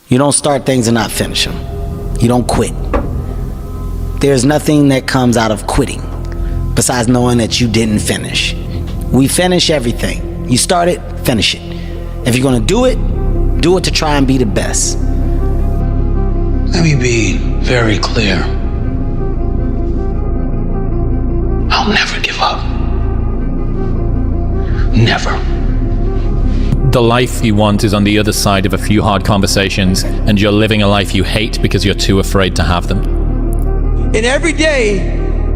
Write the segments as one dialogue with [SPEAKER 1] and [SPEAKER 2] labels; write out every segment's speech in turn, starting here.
[SPEAKER 1] You don't start things and not finish them. You don't quit. There's nothing that comes out of quitting besides knowing that you didn't finish. We finish everything. You start it, finish it. If you're gonna do it to try and be the best.
[SPEAKER 2] Let me be very clear. I'll never give up. Never.
[SPEAKER 3] The life you want is on the other side of a few hard conversations, and you're living a life you hate because you're too afraid to have them.
[SPEAKER 4] And every day,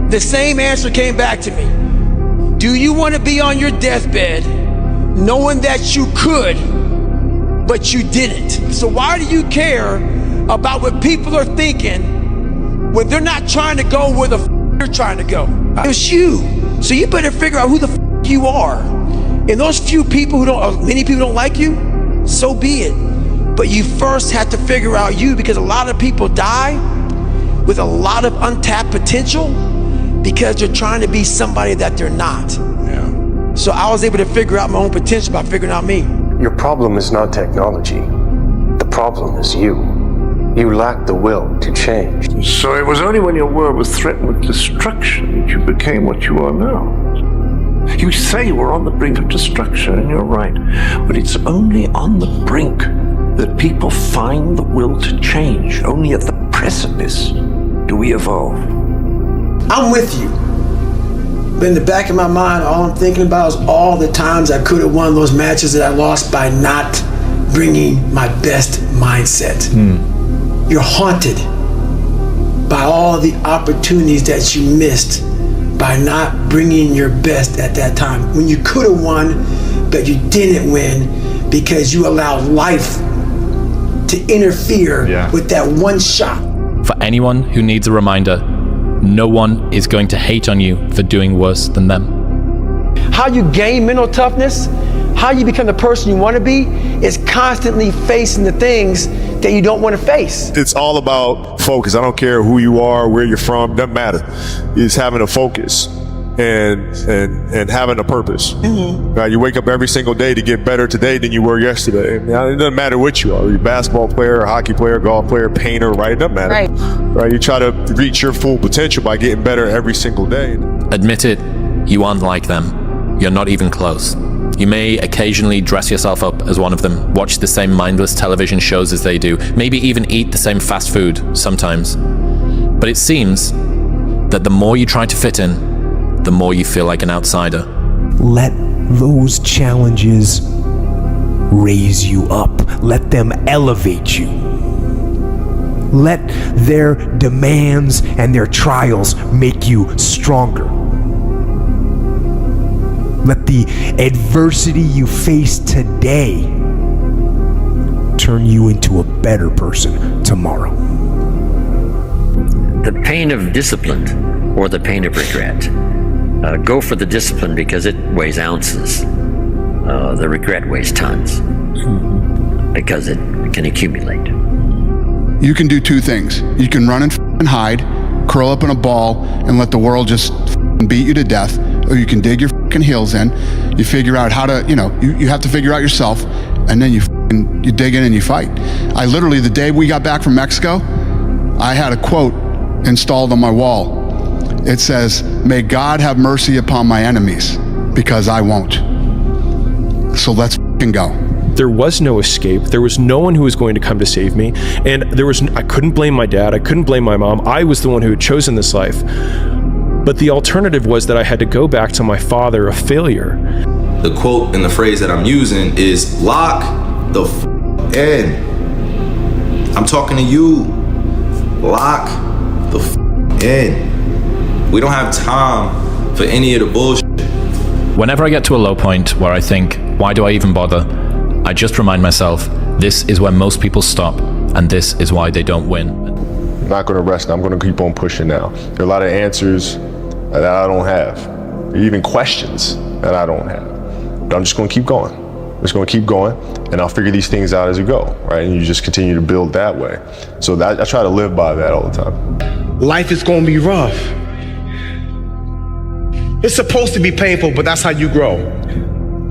[SPEAKER 4] the same answer came back to me. Do you want to be on your deathbed knowing that you could, but you didn't? So why do you care about what people are thinking when they're not trying to go where the you're trying to go? It's you. So you better figure out who the you are. And those few people many people don't like you, so be it. But you first have to figure out you, because a lot of people die with a lot of untapped potential because they're trying to be somebody that they're not. Yeah. So I was able to figure out my own potential by figuring out me.
[SPEAKER 5] Your problem is not technology. The problem is you. You lack the will to change.
[SPEAKER 6] So it was only when your world was threatened with destruction that you became what you are now. You say we're on the brink of destruction, and you're right. But it's only on the brink that people find the will to change. Only at the precipice do we evolve.
[SPEAKER 4] I'm with you. But in the back of my mind, all I'm thinking about is all the times I could have won those matches that I lost by not bringing my best mindset. You're haunted by all the opportunities that you missed by not bringing your best at that time. When you could have won, but you didn't win because you allowed life to interfere with that one shot.
[SPEAKER 3] For anyone who needs a reminder, no one is going to hate on you for doing worse than them.
[SPEAKER 4] How you gain mental toughness, how you become the person you want to be, is constantly facing the things that you don't want to face.
[SPEAKER 7] It's all about focus. I don't care who you are, where you're from, doesn't matter. It's having a focus and having a purpose. Right? You wake up every single day to get better today than you were yesterday. It doesn't matter what you are. You're a basketball player, a hockey player, golf player, painter, right? It doesn't matter. Right? You try to reach your full potential by getting better every single day.
[SPEAKER 3] Admit it, you aren't like them. You're not even close. You may occasionally dress yourself up as one of them, watch the same mindless television shows as they do, maybe even eat the same fast food sometimes. But it seems that the more you try to fit in, the more you feel like an outsider.
[SPEAKER 8] Let those challenges raise you up. Let them elevate you. Let their demands and their trials make you stronger. Let the adversity you face today turn you into a better person tomorrow.
[SPEAKER 9] The pain of discipline or the pain of regret. Go for the discipline because it weighs ounces. The regret weighs tons because it can accumulate.
[SPEAKER 10] You can do two things. You can run and hide, curl up in a ball, and let the world just beat you to death, or you can dig your heels in. You figure out how to, you have to figure out yourself, and then you dig in and you fight. I literally, the day we got back from Mexico, I had a quote installed on my wall. It says, "May God have mercy upon my enemies, because I won't." So let's go.
[SPEAKER 11] There was no escape. There was no one who was going to come to save me. And I couldn't blame my dad. I couldn't blame my mom. I was the one who had chosen this life. But the alternative was that I had to go back to my father, a failure.
[SPEAKER 12] The quote and the phrase that I'm using is lock the in. I'm talking to you. Lock the in. We don't have time for any of the bullshit.
[SPEAKER 3] Whenever I get to a low point where I think, why do I even bother? I just remind myself, this is where most people stop, and this is why they don't win.
[SPEAKER 7] I'm not going to rest. I'm going to keep on pushing now. There are a lot of answers that I don't have, even questions that I don't have. But I'm just going to keep going. I'm just going to keep going, and I'll figure these things out as we go, right? And you just continue to build that way. So I try to live by that all the time.
[SPEAKER 13] Life is going to be rough. It's supposed to be painful, but that's how you grow.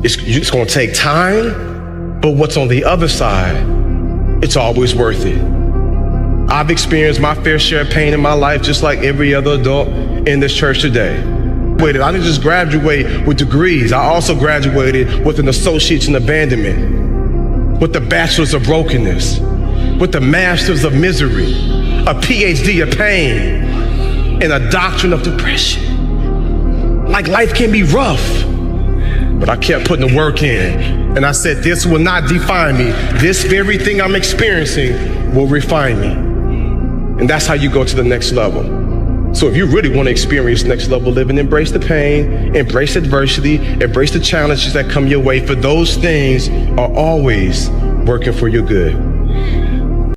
[SPEAKER 13] It's going to take time, but what's on the other side it's always worth it. I've experienced my fair share of pain in my life, just like every other adult in this church today. I didn't just graduate with degrees. I also graduated with an associate's in abandonment, with a bachelor's of brokenness, with a master's of misery, a PhD of pain, and a doctorate of depression. Like, life can be rough, but I kept putting the work in. And I said, this will not define me. This very thing I'm experiencing will refine me. And that's how you go to the next level. So if you really want to experience next level living, embrace the pain, embrace adversity, embrace the challenges that come your way, for those things are always working for your good.